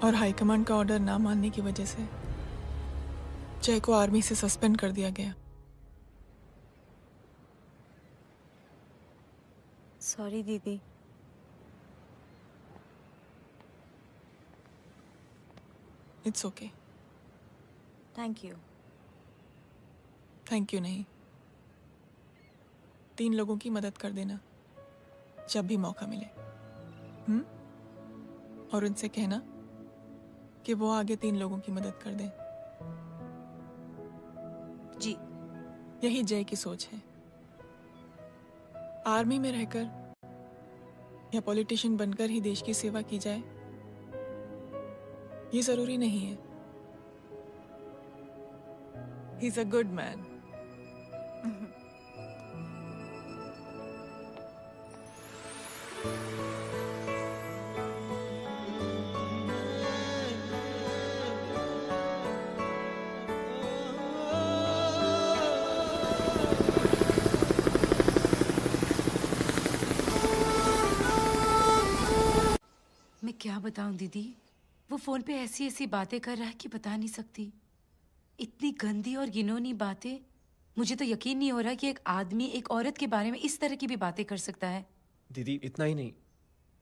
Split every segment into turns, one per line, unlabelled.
और हाईकमांड का ऑर्डर ना मानने की वजह से जय को आर्मी से सस्पेंड कर दिया गया।
सॉरी दीदी।
It's okay.
Thank you.
Thank you नहीं, 3 लोगों की मदद कर देना जब भी मौका मिले। और उनसे कहना कि वो आगे 3 लोगों की मदद कर दें।
जी।
यही जय की सोच है। आर्मी में रहकर या पॉलिटिशियन बनकर ही देश की सेवा की जाए, ये जरूरी नहीं है। He is a good man.
मैं क्या बताऊं दीदी, वो फोन पे ऐसी ऐसी बातें कर रहा है कि बता नहीं सकती। इतनी गंदी और घिनौनी बातें। मुझे तो यकीन नहीं हो रहा कि एक आदमी एक औरत के बारे में इस तरह की भी बातें कर सकता है।
दीदी इतना ही नहीं,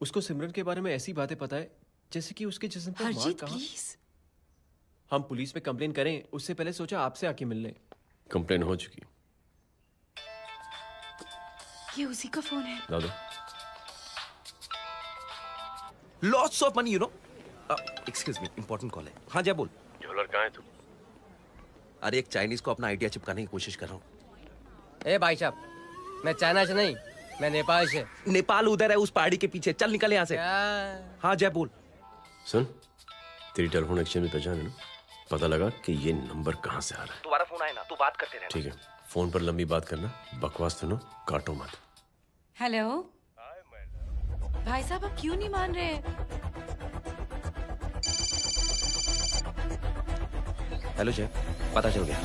उसको सिमरन के बारे में ऐसी बातें पता है जैसे कि उसके जिस्म पर मार
हरजीत
कहाँ।
प्लीज।
हम पुलिस में कंप्लेन करें उससे पहले सोचा आपसे आके मिल लें।
कंप्लेन हो चुकी।
ये उसी का फोन है।
दादा
Lots of money, you know. Excuse me, important call है। हाँ जय बोल।
ज्वेलर कहाँ है तू?
अरे एक चाइनीज को अपना आइडिया चिपकाने की कोशिश कर रहा हूँ।
ए भाई साहब, मैं चाइना से नहीं, मैं नेपाल से।
नेपाल उधर है उस पहाड़ी के पीछे। चल निकल यहाँ से। हाँ जय बोल।
सुन, तेरी टेलीफोन एक्सचेंज में पहचान है ना? पता लगा कि ये नंबर कहाँ से आ रहा है।
दोबारा फोन आए ना तू बात करते रहना।
ठीक है, फोन पर लंबी बात करना, बकवास सुनो, काटो मत।
हेलो भाई साहब, आप क्यों नहीं मान रहे?
हेलो जय, पता चल गया।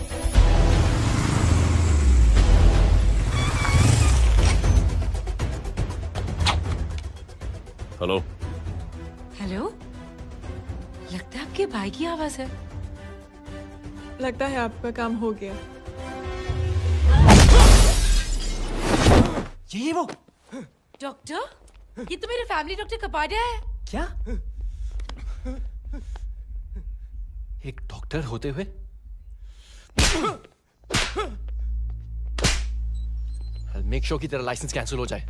हेलो
हेलो, लगता है आपके भाई की आवाज है।
लगता है आपका काम हो गया।
ये वो
डॉक्टर, ये तो मेरे फैमिली डॉक्टर कपाडिया है।
क्या?
एक डॉक्टर होते हुए मेक श्योर कि तेरा लाइसेंस कैंसिल हो जाए।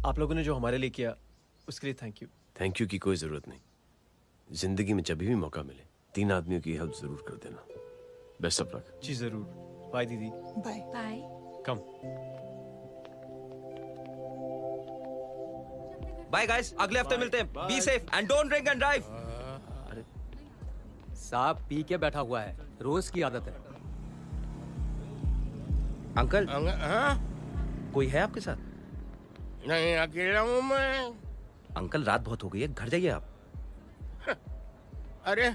आप लोगों ने जो हमारे लिए किया उसके लिए थैंक यू।
थैंक यू की कोई जरूरत नहीं। जिंदगी में जब भी मौका मिले 3 आदमियों की हेल्प जरूर कर देना। Best of luck.
जी जरूर। बाय दीदी।
Bye
bye.
कम।
बाय गाइस, अगले हफ्ते मिलते हैं। Be safe and don't drink and drive.
साहब पी के बैठा हुआ है, रोज की आदत है।
अंकल
हाँ?
कोई है आपके साथ?
नहीं, अकेला हूँ मैं।
अंकल रात बहुत हो गई है, घर जाइए आप।
अरे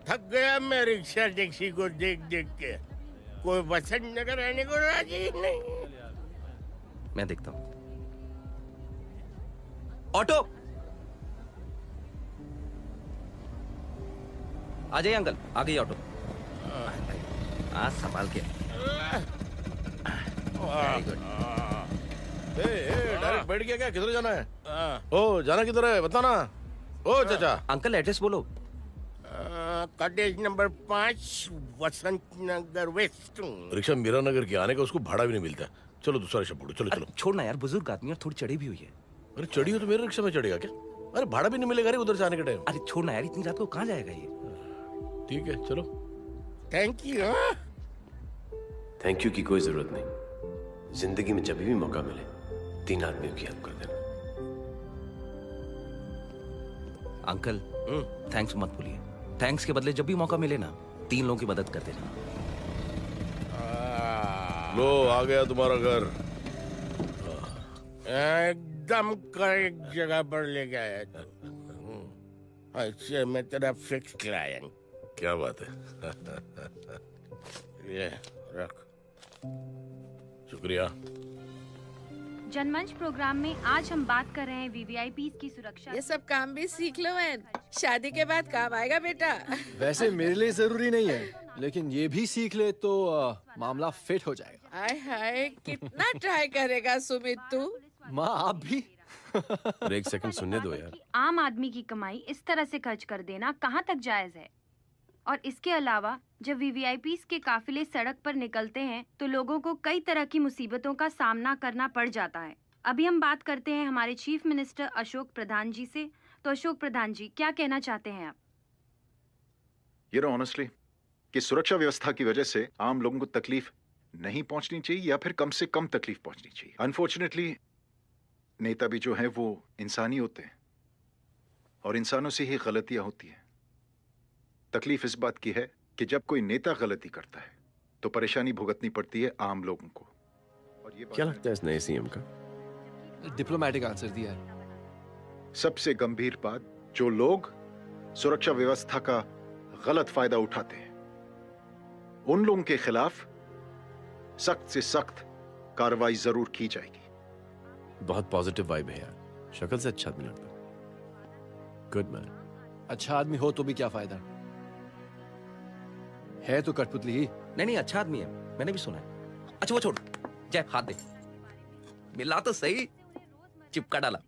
थक गया मैं रिक्शा टैक्सी को देख देख के। कोई वसंत नगर आने को राजी नहीं।
मैं देखता हूँ। ऑटो आ जाइए अंकल, आ गई ऑटो। हाँ संभाल के। Very good.
डायरेक्ट बैठ गया क्या? किधर जाना है? ओ जाना किधर है बता ना। ओ चाचा।
अंकल एड्रेस बोलो।
कॉटेज नंबर 5 वसंत नगर वेस्ट।
रिक्शा मीरा नगर के आने का उसको भाड़ा भी नहीं मिलता। चलो दूसरा रिक्शा पकड़ो। चलो चलो।
छोड़ना यार, बुजुर्ग आदमी और थोड़ी चढ़ी भी हुई है।
अरे चढ़ी हो तो मेरे रिक्शा में चढ़ेगा क्या? अरे भाड़ा भी नहीं मिलेगा रे उधर से आने के टाइम।
अरे छोड़ना यार, इतनी रात को कहाँ जाएगा ये?
ठीक है चलो।
Thank you.
थैंक यू की कोई जरूरत नहीं। जिंदगी में जब भी मौका मिले 3 आदमियों की हेल्प कर देना।
अंकल थैंक्स मत भूलिए। थैंक्स के बदले जब भी मौका मिले ना 3 लोगों की मदद कर देना।
लो आ गया तुम्हारा घर।
एकदम करेक्ट जगह पर ले गया। अच्छा मैं तेरा फिक्स क्लाइंट।
क्या बात है।
ये रख।
शुक्रिया।
जनमंच प्रोग्राम में आज हम बात कर रहे हैं वीवीआईपीज़ की सुरक्षा।
ये सब काम भी सीख लो बहन, शादी के बाद काम आएगा बेटा।
वैसे मेरे लिए जरूरी नहीं है, लेकिन ये भी सीख ले तो मामला फिट हो जाएगा।
हाय हाय, कितना ट्राई करेगा सुमित तू।
माँ आप भी।
और एक सेकंड सुनने दो यार।
आम आदमी की कमाई इस तरह से खर्च कर देना कहाँ तक जायज है? और इसके अलावा जब वीवीआईपीज़ के काफिले सड़क पर निकलते हैं तो लोगों को कई तरह की मुसीबतों का सामना करना पड़ जाता है। अभी हम बात करते हैं हमारे चीफ मिनिस्टर अशोक प्रधान जी से। तो अशोक प्रधान जी, क्या कहना चाहते हैं आप?
ये नो ऑनेस्टली कि सुरक्षा व्यवस्था की वजह से आम लोगों को तकलीफ नहीं पहुंचनी चाहिए या फिर कम से कम तकलीफ पहुंचनी चाहिए। अनफॉर्चुनेटली नेता भी जो है वो इंसानी होते हैं और इंसानों से ही गलतियां होती हैं। तकलीफ इस बात की है कि जब कोई नेता गलती करता है तो परेशानी भुगतनी पड़ती है आम लोगों को। और ये
क्या लगता है इस नए सीएम का?
डिप्लोमेटिक आंसर दिया है।
सबसे गंभीर बात, जो लोग सुरक्षा व्यवस्था का गलत फायदा उठाते हैं उन लोगों के खिलाफ सख्त से सख्त कार्रवाई जरूर की जाएगी।
बहुत पॉजिटिव वाइब है यार, शक्ल से अच्छा आदमी लगता है। Good man.
अच्छा आदमी हो तो भी क्या फायदा है तो कठपुतली ही।
नहीं अच्छा आदमी है, मैंने भी सुना है। अच्छा वो छोड़, जय हाथ दे। मिला तो सही, चिपका डाला।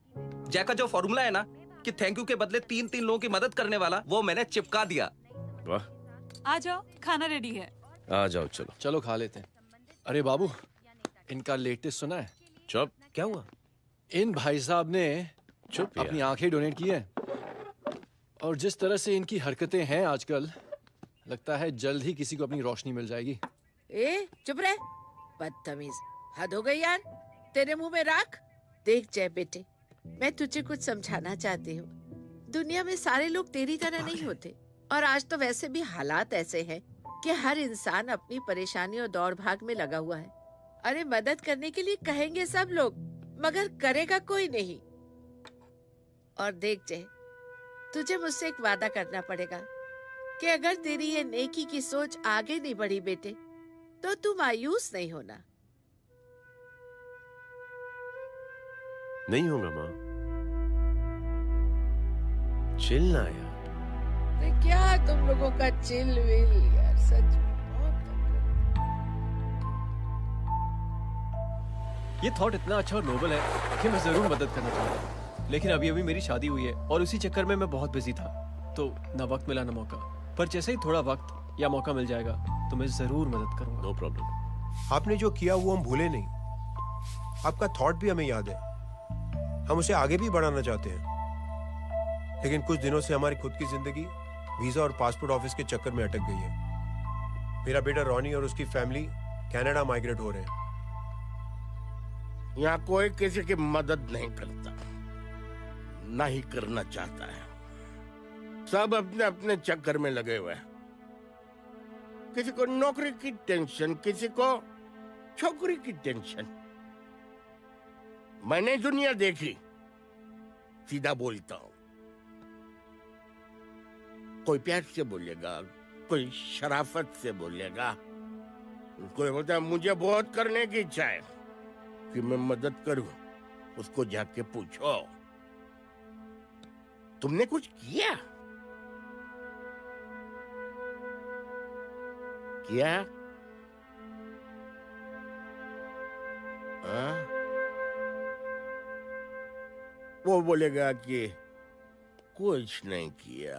जय का जो फॉर्मूला है ना कि थैंक यू के बदले 3 लोगों की मदद करने वाला, वो मैंने चिपका दिया।
वाह।
आ जाओ, खाना रेडी है।
आ जाओ, चलो
चलो खा लेते हैं। अरे बाबू, इनका लेटेस्ट सुना है?
चुप।
क्या हुआ?
इन भाई साहब ने
चुप
अपनी आंखें डोनेट की हैं और जिस तरह से इनकी हरकतें हैं आजकल, लगता है जल्द ही किसी को अपनी रोशनी मिल जाएगी।
ए चुप रह, बदतमीज, हद हो गई यार। तेरे मुंह में राख। देख जय बेटे, मैं तुझे कुछ समझाना चाहती हूँ। दुनिया में सारे लोग तेरी तरह नहीं होते और आज तो वैसे भी हालात ऐसे हैं कि हर इंसान अपनी परेशानी और दौड़ भाग में लगा हुआ है। अरे मदद करने के लिए कहेंगे सब लोग, मगर करेगा कोई नहीं। और देख जय, तुझे मुझसे एक वादा करना पड़ेगा कि अगर तेरी ये नेकी की सोच आगे नहीं बढ़ी बेटे तो तू मायूस नहीं होना।
नहीं होगा माँ, चिल ना यार।
अरे क्या तुम लोगों का चिल विल यार, सच में
ये थॉट इतना अच्छा और नोबल है कि मैं जरूर मदद करना चाहता हूँ, लेकिन अभी अभी मेरी शादी हुई है और उसी चक्कर में मैं बहुत बिजी था, तो ना वक्त मिला ना मौका। पर जैसे ही थोड़ा वक्त या मौका मिल जाएगा तो मैं जरूर मदद करूंगा।
No problem.
आपने जो किया वो हम भूले नहीं, आपका थॉट भी हमें याद है, हम उसे आगे भी बढ़ाना चाहते हैं। लेकिन कुछ दिनों से हमारी खुद की जिंदगी वीजा और पासपोर्ट ऑफिस के चक्कर में अटक गई है। मेरा बेटा रॉनी और उसकी फैमिली कनाडा माइग्रेट हो रहे हैं।
यहाँ कोई किसी की मदद नहीं करता, ना ही करना चाहता है। सब अपने अपने चक्कर में लगे हुए हैं। किसी को नौकरी की टेंशन, किसी को छोकरी की टेंशन। मैंने दुनिया देखी, सीधा बोलता हूं। कोई प्यार से बोलेगा, कोई शराफत से बोलेगा, कोई बोलता है मुझे बहुत करने की इच्छा है कि मैं मदद करूं। उसको जाके पूछो तुमने कुछ किया? किया? हाँ? वो बोलेगा कि कुछ नहीं किया।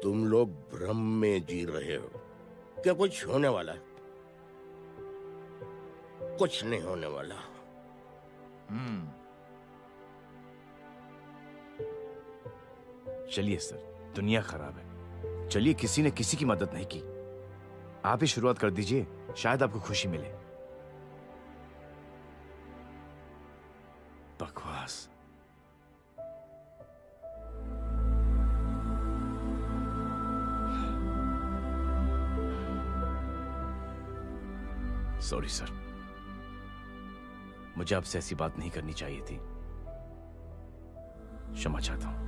तुम लोग भ्रम में जी रहे हो। क्या कुछ होने वाला है? कुछ नहीं होने वाला।
चलिए सर, दुनिया खराब है, चलिए किसी ने किसी की मदद नहीं की, आप ही शुरुआत कर दीजिए, शायद आपको खुशी मिले। बकवास। सॉरी सर, मुझे आपसे ऐसी बात नहीं करनी चाहिए थी, क्षमा चाहता हूं।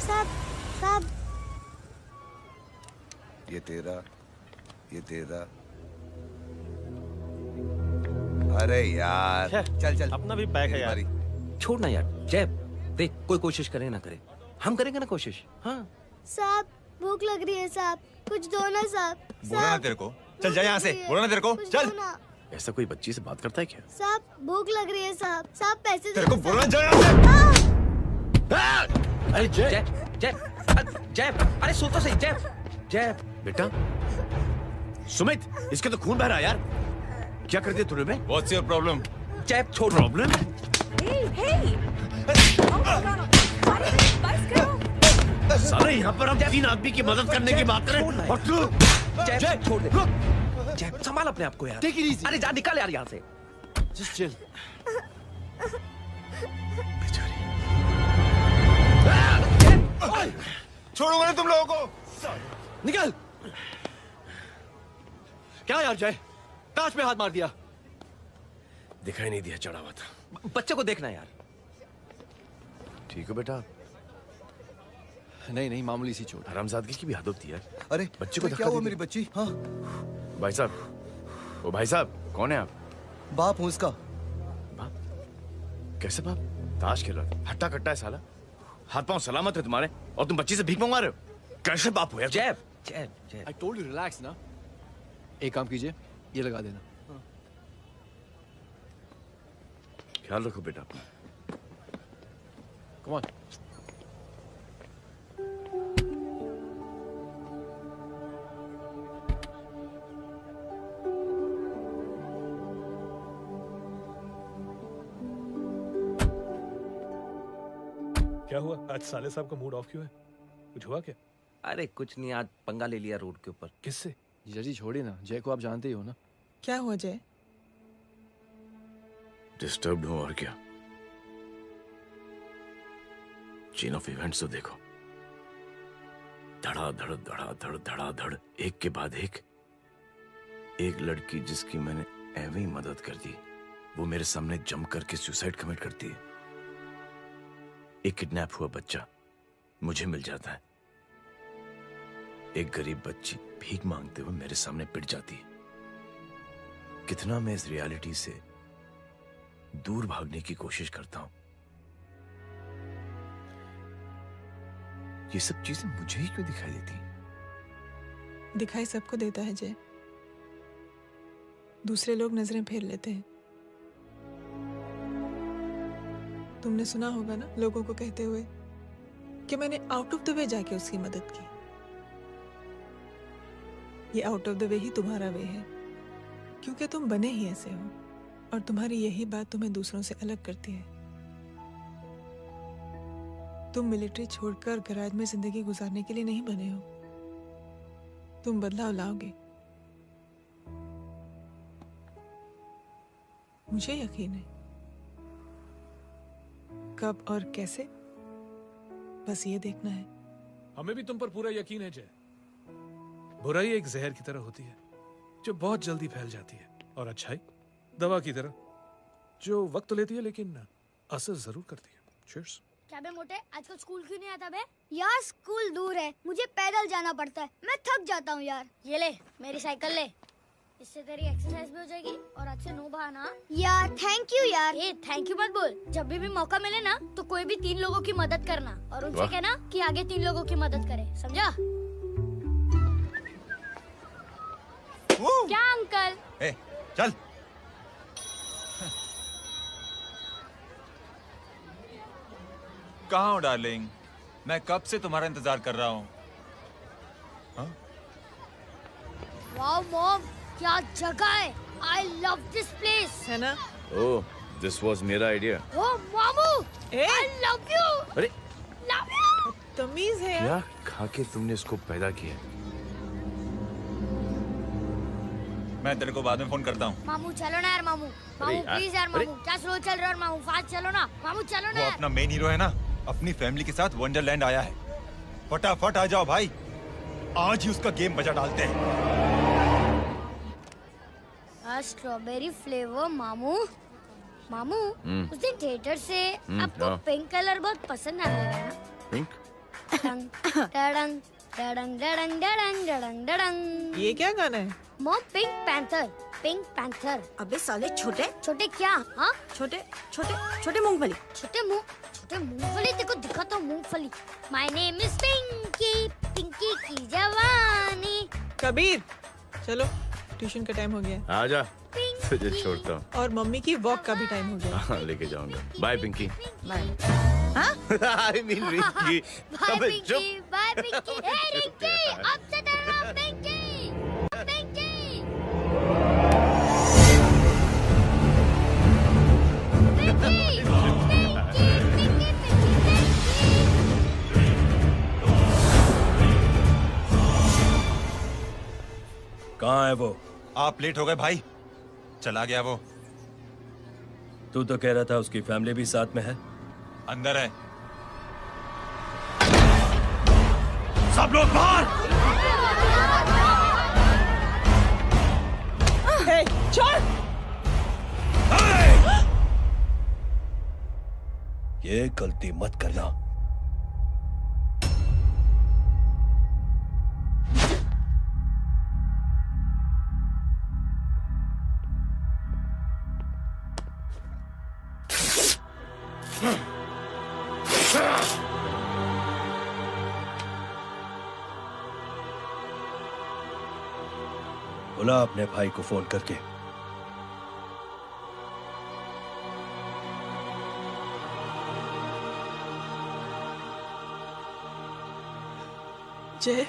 साहब साहब
ये तेरा, ये तेरा। अरे यार चल चल,
अपना भी बैग है यार। छोड़ ना यार जय, देख कोई कोशिश करे ना करे, हम करेंगे ना कोशिश। हाँ
साहब भूख लग रही है साहब, कुछ दो ना साहब।
बोला ना तेरे को, चल जा यहाँ से, बोला ना तेरे को, चल।
ऐसा कोई बच्ची से बात करता है क्या?
साहब भूख लग रही है साहब, साहब पैसे
तेरे को
दो
बोला
साहब।
जा यहाँ से।
अरे जय जय जय, अरे सुन तो सही जय। जय
बेटा, सुमित, इसके तो खून बह रहा है यार। क्या कर दिया तूने बे?
What's your problem?
जय छोड़।
प्रॉब्लम? साले यहाँ पर हम 3 आदमी की मदद करने की बात करें और तू
जय छोड़ दे। जय संभाल अपने आप को यार।
Take it easy.
अरे जा निकल यार यहाँ से।
Just chill.
छोड़ूंगा ना तुम लोगों को।
निकल। क्या यार जय, कांच पे हाथ मार दिया।
दिखाई नहीं दिया, चढ़ा हुआ था।
बच्चे को देखना यार।
ठीक हो बेटा?
नहीं नहीं, मामूली सी चोट।
हरामजादगी की भी हद होती है।
अरे
बच्चे को
क्या
धक्का
हुआ
दे
मेरी
दिया।
बच्ची? हाँ
भाई साहब, ओ भाई साहब, कौन है आप?
बाप हूँ उसका।
बाप? कैसे बाप? ताश खेल रहा, हट्टा कट्टा है साला। हाथ पांव सलामत है तुम्हारे और तुम बच्ची से भीख मंगवा रहे हो? कैसे बाप हो यार?
जय जय जय।
I told you relax ना। एक काम कीजिए, ये लगा देना।
ख्याल रखो बेटा।
Come on.
क्या हुआ आज साले साहब का मूड ऑफ क्यों है? कुछ हुआ क्या?
अरे कुछ नहीं, आज पंगा ले लिया रोड के ऊपर।
किससे?
जीजा जी छोड़िए ना, जय को आप जानते ही हो ना।
क्या हुआ जय?
डिस्टर्ब्ड हूं और क्या। चेन ऑफ इवेंट्स तो देखो, धड़ाधड़ धड़ाधड़ धड़ाधड़, एक के बाद एक लड़की जिसकी मैंने एवं ही मदद कर दी, वो मेरे सामने जम करके सुसाइड कमिट करती है। एक किडनैप हुआ बच्चा मुझे मिल जाता है। एक गरीब बच्ची भीख मांगते हुए मेरे सामने पिट जाती है। कितना मैं इस रियलिटी से दूर भागने की कोशिश करता हूं। ये सब चीजें मुझे ही क्यों दिखाई देती?
दिखाई सबको देता है जय, दूसरे लोग नजरें फेर लेते हैं। तुमने सुना होगा ना लोगों को कहते हुए कि मैंने आउट ऑफ द वे जाके उसकी मदद की। ये आउट ऑफ द वे ही तुम्हारा वे है, क्योंकि तुम बने ही ऐसे हो और तुम्हारी यही बात तुम्हें दूसरों से अलग करती है। तुम मिलिट्री छोड़कर गैराज में जिंदगी गुजारने के लिए नहीं बने हो। तुम बदलाव लाओगे, मुझे यकीन है। कब और कैसे, बस ये देखना है।
हमें भी तुम पर पूरा यकीन है जय। बुराई एक जहर की तरह होती है जो बहुत जल्दी फैल जाती है, और अच्छाई दवा की तरह जो वक्त लेती है लेकिन असर जरूर करती है। चीयर्स।
क्या बे मोटे, आजकल स्कूल क्यों नहीं आता बे? यार स्कूल दूर है, मुझे पैदल जाना पड़ता है, मैं थक जाता हूँ यार। ये ले मेरी साइकिल ले, इससे तेरी एक्सरसाइज भी हो जाएगी और आज से नो बहाना। यार थैंक यू यार। ए थैंक यू मत बोल, जब भी मौका मिले ना तो कोई भी 3 लोगों की मदद करना और उनसे कहना कि आगे 3 लोगों की मदद करे, समझा?
क्या अंकल?
ए, चल। कहाँ हो डार्लिंग? मैं कब से तुम्हारा इंतजार कर रहा हूँ।
वाओ मॉम, क्या जगह है। I love this place।
है ना?
ओह, दिस वाज मेरा आइडिया।
ओ मामू, I love you।
अरे
Love you।
तमीज है यार।
क्या खा के तुमने इसको पैदा किया?
मैं तेरे को बाद में फोन करता हूँ।
मामू चलो ना यार, मामू मामू
यार,
प्लीज यार, मामू क्या स्लो चल रहे हो? और मामू फास्ट चलो ना, मामू चलो ना
वो
यार।
अपना मेन हीरो है ना, अपनी फैमिली के साथ वंडरलैंड आया है। फटाफट आ जाओ भाई, आज ही उसका गेम बजा डालते हैं।
स्ट्रॉबेरी फ्लेवर मामू। मामू
हम्म।
उस दिन थिएटर से आपको
हाँ।
पिंक कलर बहुत पसंद आने लगा ना?
पिंक?
ये क्या गाना है?
Mom, pink panther, pink panther.
अबे साले छोटे
छोटे क्या? हाँ,
छोटे छोटे छोटे मूंगफली।
छोटे मूंगफली। तेको दिखाता हूँ मूंगफली। My name is Pinki, Pinki की जवानी।
कबीर, चलो ट्यूशन का टाइम हो गया है।
आजा, तुझे छोड़ता हूँ।
और मम्मी की वॉक का भी टाइम हो गया है।
हाँ, लेके जाऊंगा। Bye Pinki.
Bye.
I mean Rinki.
Bye
अबे
पिंकी,
चुप।
बाय पिंकी। हे रिंकी, अब से तेरा नाम पिंकी, पिंकी।
कहाँ है वो? आप लेट हो गए भाई। चला गया वो।
तू तो कह रहा था उसकी फैमिली भी साथ में है।
अंदर है। सब लोग बाहर।
छोड़।
ये गलती मत करना। बुला अपने भाई को फोन करके।
जय,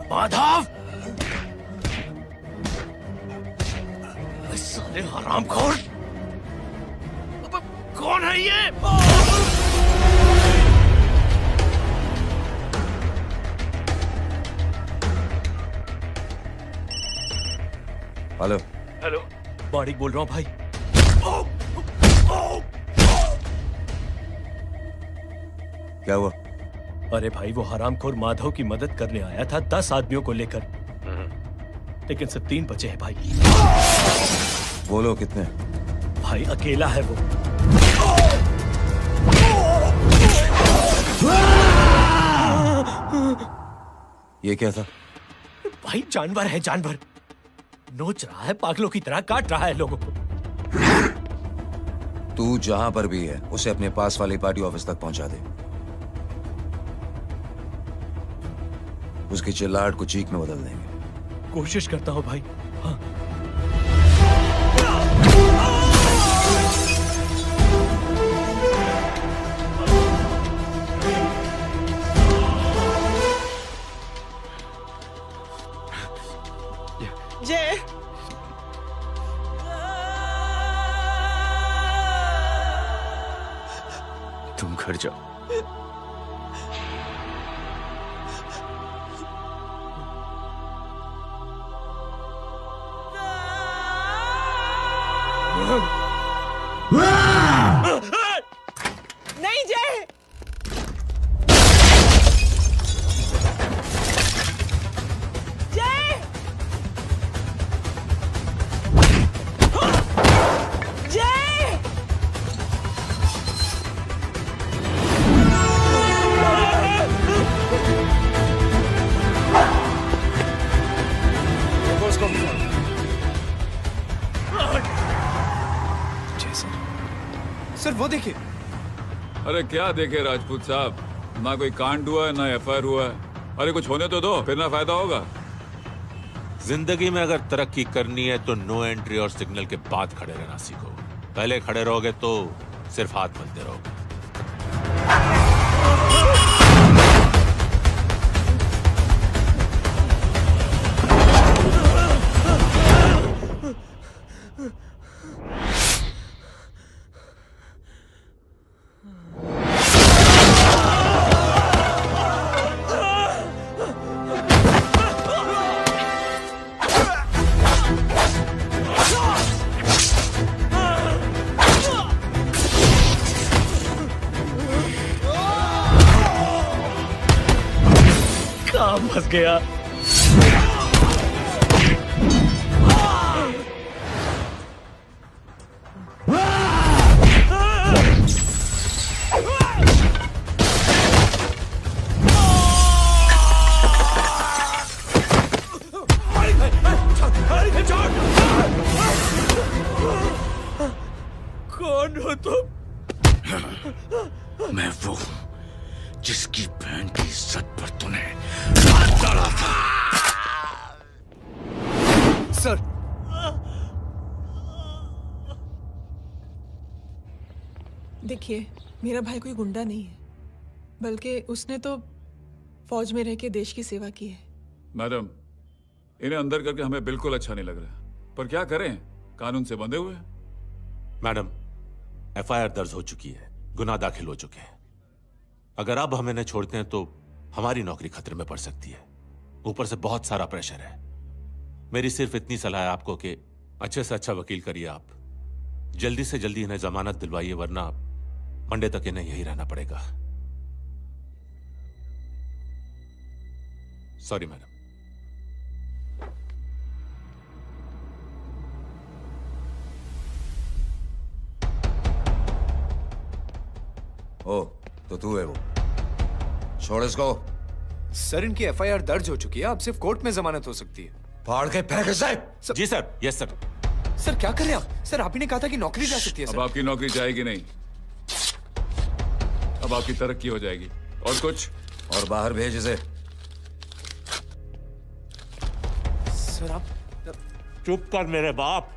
माधव, साले हरामखोर, कौन है ये?
हेलो।
हेलो, बारिक बोल रहा हूँ भाई।
क्या हुआ?
अरे भाई, वो हरामखोर माधव की मदद करने आया था 10 आदमियों को लेकर, लेकिन सिर्फ 3 बचे हैं भाई।
बोलो कितने?
भाई अकेला है वो।
ये क्या था?
भाई जानवर है, जानवर नोच रहा है, पागलों की तरह काट रहा है लोगों को।
तू जहां पर भी है उसे अपने पास वाले पार्टी ऑफिस तक पहुंचा दे। उसकी चिल्लाहट को चीख में बदल देंगे।
कोशिश करता हूं भाई। हाँ।
जय,
तुम घर जाओ।
नहीं जय, जय, जय,
सर वो देखिए।
अरे क्या देखे राजपूत साहब, ना कोई कांड हुआ है ना एफआईआर हुआ है। अरे कुछ होने तो दो, फिर ना फायदा होगा।
जिंदगी में अगर तरक्की करनी है तो नो एंट्री और सिग्नल के बाद खड़े रहना सीखो। पहले खड़े रहोगे तो सिर्फ हाथ मलते रहोगे।
काम फंस गया।
कौन हो तुम?
मैं वो हूं जिसकी बहन की इज्जत पर तूने हाथ डाला था।
सर,
देखिए मेरा भाई कोई गुंडा नहीं है, बल्कि उसने तो फौज में रह के देश की सेवा की है।
मैडम, इन्हें अंदर करके हमें बिल्कुल अच्छा नहीं लग रहा, पर क्या करें, कानून से बंधे हुए हैं।
मैडम, एफआईआर दर्ज हो चुकी है, गुनाह दाखिल हो चुके हैं। अगर अब हम इन्हें छोड़ते हैं तो हमारी नौकरी खतरे में पड़ सकती है। ऊपर से बहुत सारा प्रेशर है। मेरी सिर्फ इतनी सलाह है आपको कि अच्छे से अच्छा वकील करिए आप। जल्दी से जल्दी इन्हें जमानत दिलवाइए, वरना मंडे तक इन्हें यही रहना पड़ेगा। Sorry madam.
ओ, तो तू है वो। छोड़ इसको।
सर इनकी एफआईआर दर्ज हो चुकी है, अब सिर्फ कोर्ट में जमानत हो सकती है।
फाड़ के फेंक साहब।
जी सर। Yes sir.
सर क्या कर रहे हैं आप? सर आप ही ने कहा था कि नौकरी जा सकती है।
अब आपकी नौकरी जाएगी नहीं, अब आपकी तरक्की हो जाएगी। और कुछ?
और बाहर भेज इसे।
सर आप
चुप कर मेरे बाप।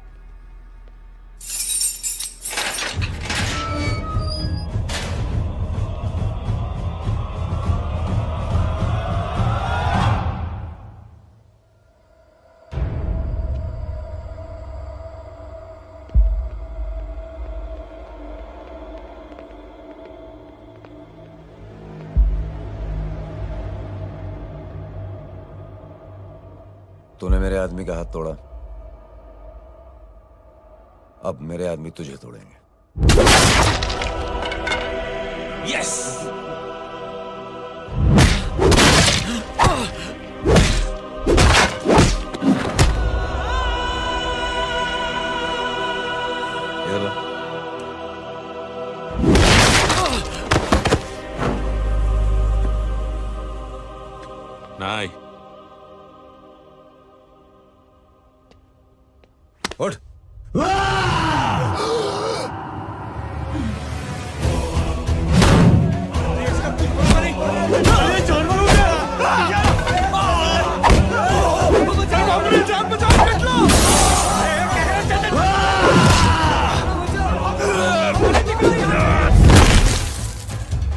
तूने मेरे आदमी का हाथ तोड़ा, अब मेरे आदमी तुझे तोड़ेंगे।
यस।
ये लो।
नहीं।
उठ।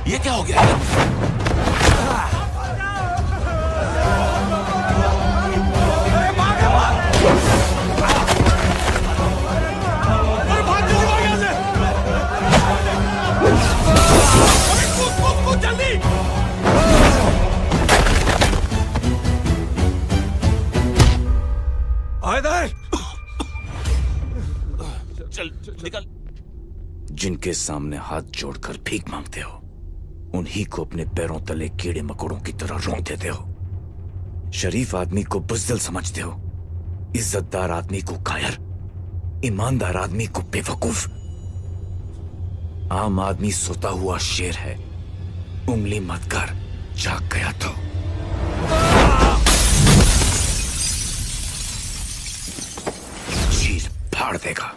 ये क्या हो गया?
चल निकल। जिनके सामने हाथ जोड़कर भीख मांगते हो उन्हीं को अपने पैरों तले कीड़े मकोड़ों की तरह रोक देते हो। शरीफ आदमी को बुज़दिल समझते हो, इज्जतदार आदमी को कायर, ईमानदार आदमी को बेवकूफ। आम आदमी सोता हुआ शेर है, उंगली मत कर, जाग गया तो। चीर फाड़ देगा।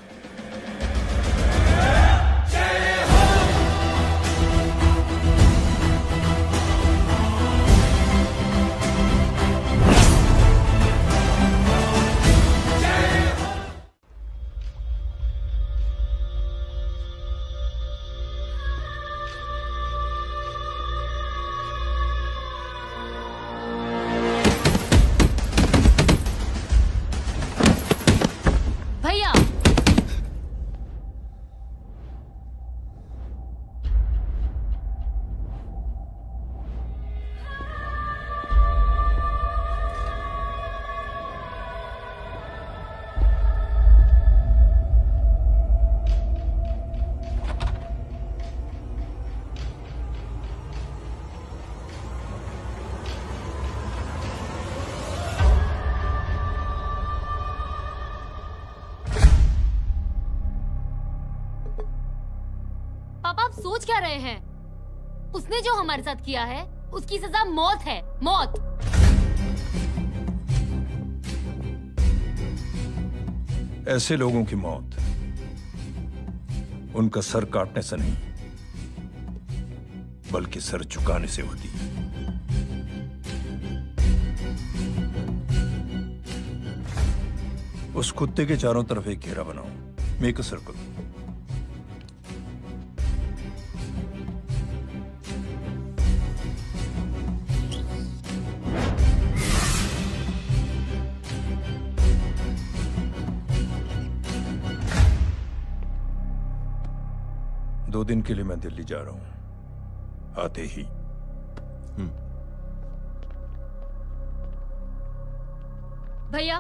भैया पापा आप सोच क्या रहे हैं? उसने जो हमारे साथ किया है उसकी सजा मौत है, मौत।
ऐसे लोगों की मौत उनका सर काटने से नहीं बल्कि सर झुकाने से होती है। उस कुत्ते के चारों तरफ एक घेरा बनाओ, मेक अ सर्कल। दो दिन के लिए मैं दिल्ली जा रहा हूं, आते ही।
भैया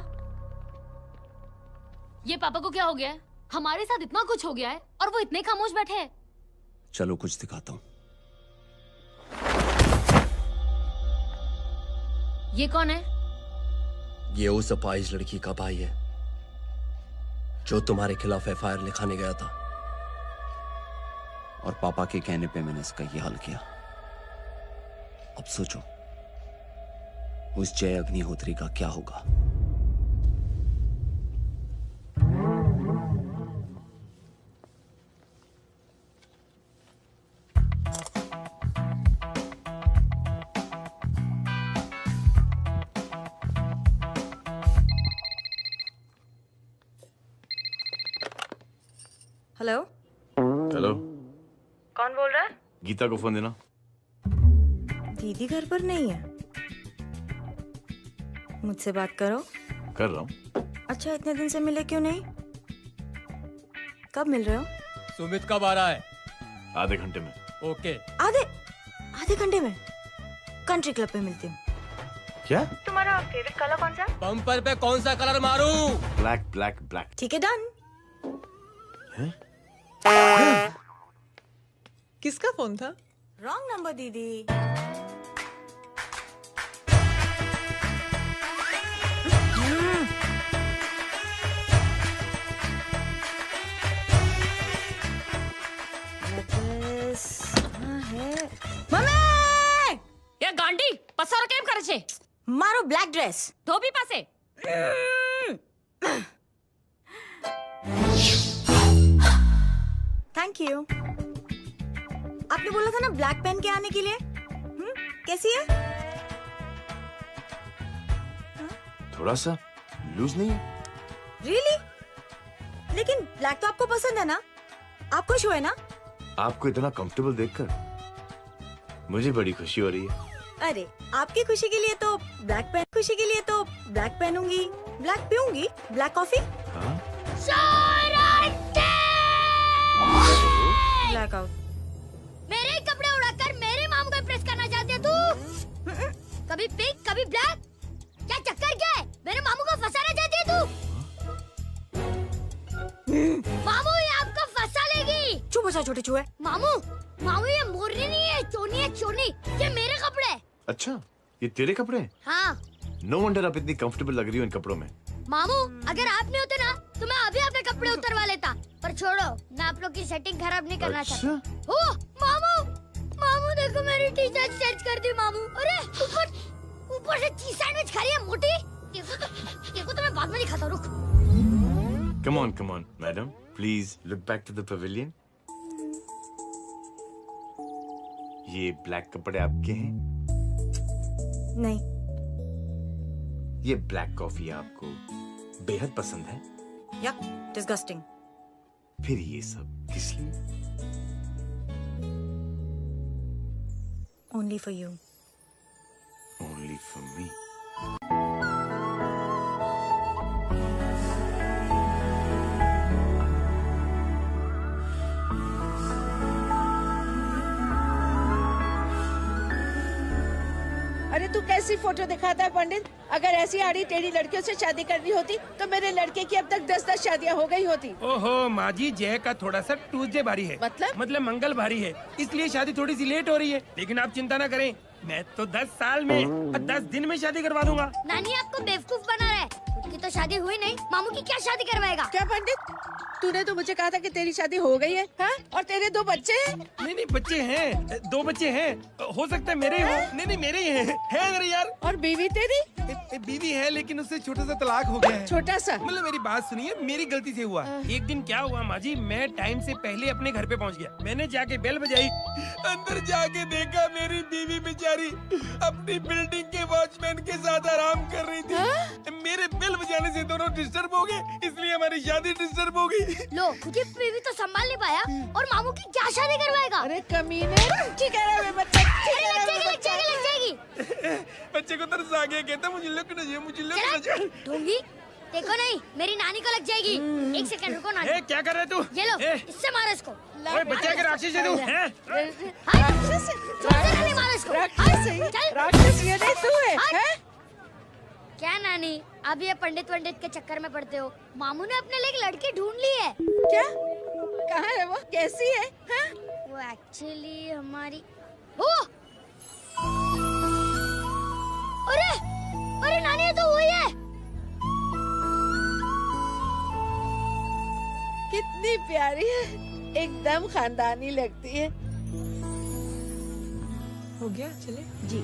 ये पापा को क्या हो गया है? हमारे साथ इतना कुछ हो गया है और वो इतने खामोश बैठे हैं।
चलो कुछ दिखाता हूं।
ये कौन है?
ये उस अपाहिज लड़की का भाई है जो तुम्हारे खिलाफ एफआईआर लिखाने गया था, और पापा के कहने पे मैंने इसका ये हाल किया। अब सोचो उस जय अग्निहोत्री का क्या होगा।
हेलो
हेलो,
कौन बोल रहा है?
गीता को फोन देना।
दीदी घर पर नहीं है। मुझसे बात करो।
कर रहा हूँ।
अच्छा इतने दिन से मिले क्यों नहीं? कब मिल रहे हो?
सुमित कब आ रहा है?
आधे घंटे में।
ओके।
आधे घंटे में कंट्री क्लब पे मिलती हूँ।
क्या?
तुम्हारा फेवरेट कलर कौन सा?
बम्पर पे कौन सा कलर मारूं?
Black black black.
ठीक है डन।
किसका फोन था?
रॉन्ग नंबर दीदी।
ये गांडी पसार केम करे छे?
मारो ब्लैक ड्रेस।
धोबी पासे।
Thank you. आपने बोला था ना ब्लैक पेन के आने के लिए। कैसी है?
थोड़ा सा लूज नहीं है?
रियली? लेकिन ब्लैक तो आपको पसंद है ना? आप खुश हुए ना?
आपको इतना कंफर्टेबल देखकर मुझे बड़ी खुशी हो रही है।
अरे आपकी खुशी के लिए तो ब्लैक पेन, खुशी के लिए तो ब्लैक पहनूंगी, ब्लैक पीऊंगी, ब्लैक कॉफी।
हाँ?
Black out.
मेरे कपड़े उड़ाकर मेरे मामू को इम्प्रेस करना चाहती है तू? कभी पिंक कभी ब्लैक, क्या चक्कर क्या है? मेरे मामू को फंसाना चाहती है तू? मामू ये आपको फंसा लेगी।
चुप हो जा छोटे चूहे।
मामू मामू ये मोरनी नहीं है, चोनी है चोनी। ये मेरे कपड़े हैं।
अच्छा, ये तेरे कपड़े हैं?
हाँ।
नो वंडर आप इतनी कंफर्टेबल लग रही हो इन कपड़ों में।
मामू अगर आप नहीं होते ना तो मैं अभी अपने कपड़े उतरवा लेता। पर छोड़ो, मैं आप लोग की सेटिंग खराब नहीं करना चाहता। ओ मामू, मामू देखो मेरी टी शर्ट चेंज कर दी मामू। अरे ऊपर से चीज सैंडविच खा रही है मोटी। देखो तो मैं बाद में दिखाता हूँ, रुक।
Come on, madam. Please look back to the pavilion. ये ब्लैक कपड़े आपके हैं?
नहीं।
ये ब्लैक कॉफी आपको बेहद पसंद है?
या डिस्गस्टिंग।
फिर ये सब किस लिए?
Only for you.
Only for me.
अरे तू कैसी फोटो दिखाता है पंडित? अगर ऐसी आड़ी टेढ़ी लड़कियों से शादी करनी होती तो मेरे लड़के की अब तक 10-10 शादियां हो गई होती।
ओहो माँ जी, जय का थोड़ा सा ट्यूसडे भारी है। मतलब मंगल भारी है, इसलिए शादी थोड़ी सी लेट हो रही है। लेकिन आप चिंता ना करें, मैं तो 10 साल में और 10 दिन में शादी करवा दूंगा।
नानी आपको बेवकूफ बना रहा है। उसकी तो शादी हुई नहीं, मामू की क्या शादी करवाएगा?
क्या पंडित, तूने तो मुझे कहा था कि तेरी शादी हो गई है, हाँ? और तेरे 2 बच्चे हैं?
नहीं बच्चे हैं, 2 बच्चे हैं। हो सकता है मेरे ही हो। नहीं मेरे ही हैं। है मेरे यार।
और बीवी तेरी?
बीवी है लेकिन उससे छोटा सा तलाक हो गया है।
छोटा सा?
मतलब मेरी बात सुनिए, मेरी गलती से हुआ। एक दिन क्या हुआ माँ जी, मैं टाइम से पहले अपने घर पे पहुँच गया। मैंने जाके बेल बजाई, अंदर जाके देखा मेरी बीवी बेचारी अपनी बिल्डिंग के वॉचमैन के साथ आराम कर रही थी। मेरे बेल बजाने से दोनों डिस्टर्ब हो गए, इसलिए हमारी शादी डिस्टर्ब हो गई।
लो, क्योंकि बीवी तो संभाल नहीं पाया और मामू की क्या शादी करवाएगा?
अरे कमीने, ठीक है रे बच्चा,
लग जाएगी।
बच्चे को तरस आ गया, कहता मुझे लगना चाहिए, मुझे लगना चाहिए।
ढोंगी, देखो नहीं, मेरी नानी को लग जाएगी। 1 सेकंड रुको नानी।
क्या कर रहे तू?
ये लो, इससे मारो इसको।
ओए बच्चा के राक्षस है तू, हैं?
राक्षस ये नहीं तू है?
क्या नानी, अब ये पंडित के चक्कर में पड़ते हो? मामू ने अपने लिए एक लड़की ढूंढ ली है।
क्या? कहाँ है वो? कैसी है? हाँ?
वो एक्चुअली हमारी अरे नानी, ये तो वही है।
कितनी प्यारी है, एकदम खानदानी लगती है।
हो गया, चले?
जी।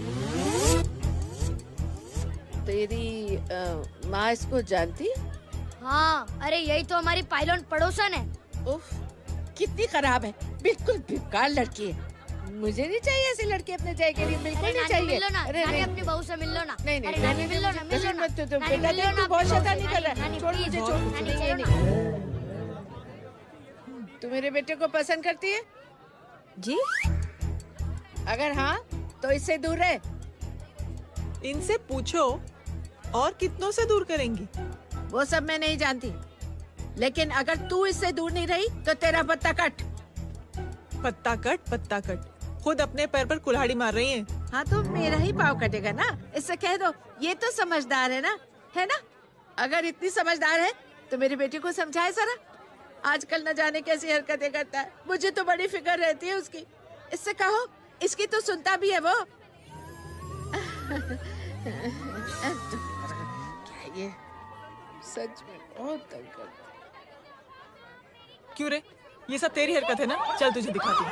तेरी माँ इसको जानती है?
हाँ, अरे यही तो हमारी पायलट पड़ोसन है।
उफ, कितनी खराब है, बिल्कुल बेकार लड़की है। मुझे नहीं चाहिए ऐसी लड़की अपने जय के लिए, बिल्कुल नहीं चाहिए।
मिल लो ना,
अरे
नानी
नहीं,
अपनी बहू से मिल लो ना।
नहीं
अरे नानी मिल लो ना, मिल लो ना।
मत तो बेटा देख, तू बहुत शैतानी कर रहा है। छोड़ मुझे, छोड़। नहीं। तू मेरे बेटे को पसंद करती है?
जी।
अगर हाँ तो इससे दूर रहे।
इनसे पूछो और कितनों से दूर करेंगी?
वो सब मैं नहीं जानती, लेकिन अगर तू इससे दूर नहीं रही तो तेरा पत्ता कट।
पत्ता कट, खुद अपने पैर पर कुल्हाड़ी मार रही हैं।
हाँ तो मेरा ही पाँव कटेगा ना, इससे कह दो। ये तो समझदार है ना, है ना? अगर इतनी समझदार है तो मेरी बेटी को समझाए जरा। आजकल न जाने कैसी हरकतें करता है, मुझे तो बड़ी फिक्र रहती है उसकी। इससे कहो, इसकी तो सुनता भी है वो। क्या ये सच में बहुत तंग करता।
क्यों रे, ये सब तेरी हरकत है ना? चल तुझे दिखाती हूँ।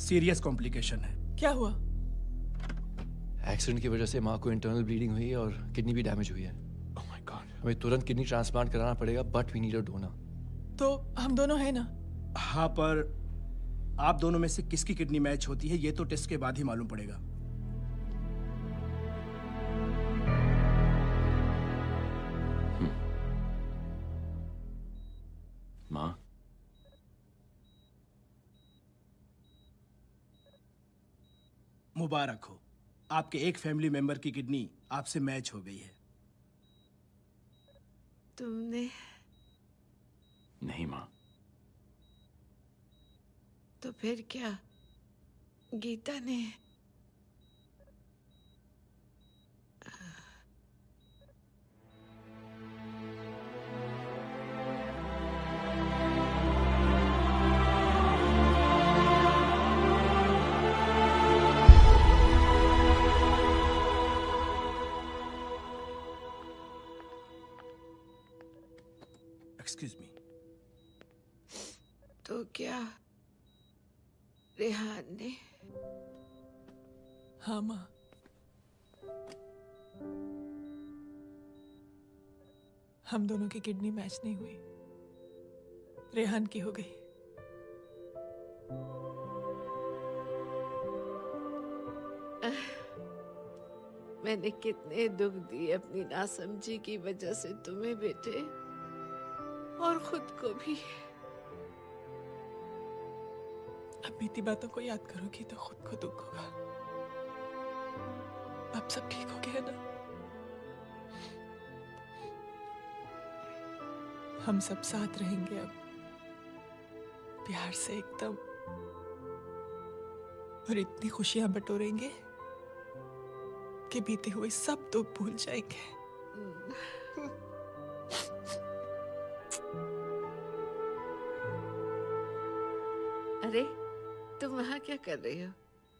सीरियस कॉम्प्लिकेशन है।
क्या हुआ?
एक्सीडेंट की वजह से माँ को इंटरनल ब्लीडिंग हुई है और किडनी भी डैमेज हुई है।
Oh my God.
हमें तुरंत किडनी ट्रांसप्लांट कराना पड़ेगा, but we need a donor.
तो हम दोनों हैं ना?
हाँ, पर आप दोनों में से किसकी किडनी मैच होती है ये तो टेस्ट के बाद ही मालूम पड़ेगा।
माँ,
मुबारक हो, आपके एक फैमिली मेंबर की किडनी आपसे मैच हो गई है।
तुमने?
नहीं माँ।
तो फिर क्या? गीता ने?
Excuse me.
तो क्या रेहान ने?
हाँ माँ। हम दोनों की किडनी मैच नहीं हुई, रेहान की हो गई।
मैंने कितने दुख दिए अपनी नासमझी की वजह से तुम्हें बेटे, और खुद को भी।
अब बीती बातों को याद करोगी तो खुद को दुख होगा। अब सब ठीक हो गया ना? हम सब साथ रहेंगे अब, प्यार से एकदम, और इतनी खुशियां बटोरेंगे कि बीते हुए सब दुख भूल जाएंगे।
अरे तुम वहाँ क्या कर रही हो?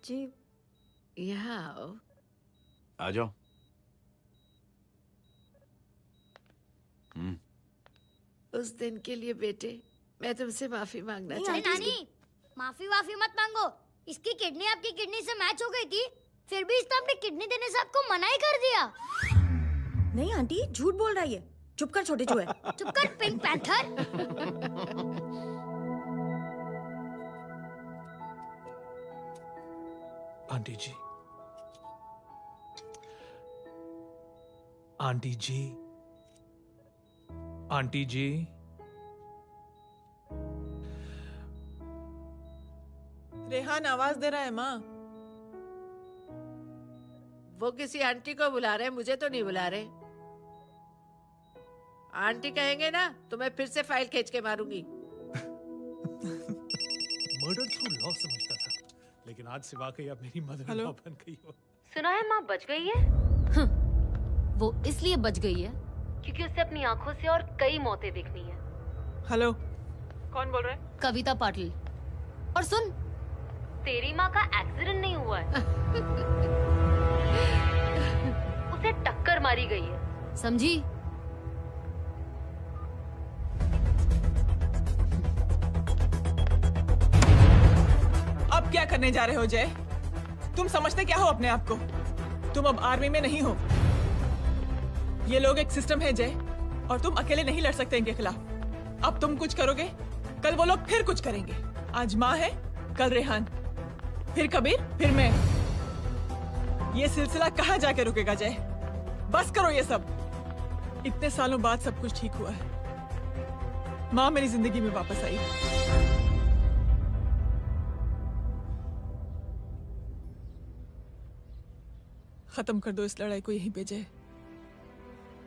जी
यहाँ आओ।
आ जाओ।
उस दिन के लिए बेटे मैं तुमसे माफी मांगना
नहीं,
चाहती हूँ।
नानी, माफी वाफी मत मांगो। इसकी किडनी आपकी किडनी से मैच हो गई थी, फिर भी इसने अपनी किडनी देने से आपको मना ही कर दिया।
नहीं आंटी, झूठ बोल रही है। चुप कर छोटे चूहे।
चुप कर पिंक पैंथर।
आंटी जी, आंटी जी, आंटी जी,
रेहान आवाज दे रहा है माँ।
वो किसी आंटी को बुला रहे हैं, मुझे तो नहीं बुला रहे। आंटी कहेंगे ना तो मैं फिर से फाइल खींच के मारूंगी।
मर्डर थ्रू लॉ समझता था, लेकिन आज से वाकई अब मेरी मदर लॉ बन गई हो।
सुना है माँ बच गई है। वो इसलिए बच गई है क्योंकि उसे अपनी आंखों से और कई मौतें देखनी है।
हेलो, कौन बोल रहा है?
कविता पाटिल। और सुन, तेरी माँ का एक्सीडेंट नहीं हुआ है, उसे टक्कर मारी गई है, समझी?
अब क्या करने जा रहे हो जय? तुम समझते क्या हो अपने आप को? तुम अब आर्मी में नहीं हो। ये लोग एक सिस्टम है जय, और तुम अकेले नहीं लड़ सकते इनके खिलाफ। अब तुम कुछ करोगे, कल वो लोग फिर कुछ करेंगे। आज माँ है, कल रेहान, फिर कबीर, फिर मैं। ये सिलसिला कहाँ जाके रुकेगा जय? बस करो ये सब। इतने सालों बाद सब कुछ ठीक हुआ है। माँ मेरी जिंदगी में वापस आई। खत्म कर दो इस लड़ाई को यहीं पे जय।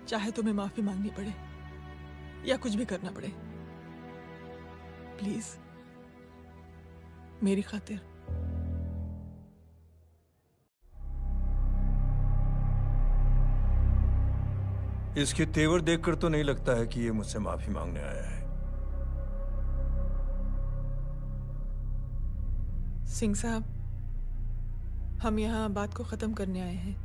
चाहे तुम्हें माफी मांगनी पड़े या कुछ भी करना पड़े, प्लीज मेरी खातिर।
इसके तेवर देखकर तो नहीं लगता है कि ये मुझसे माफी मांगने आया है।
सिंह साहब, हम यहाँ बात को खत्म करने आए हैं।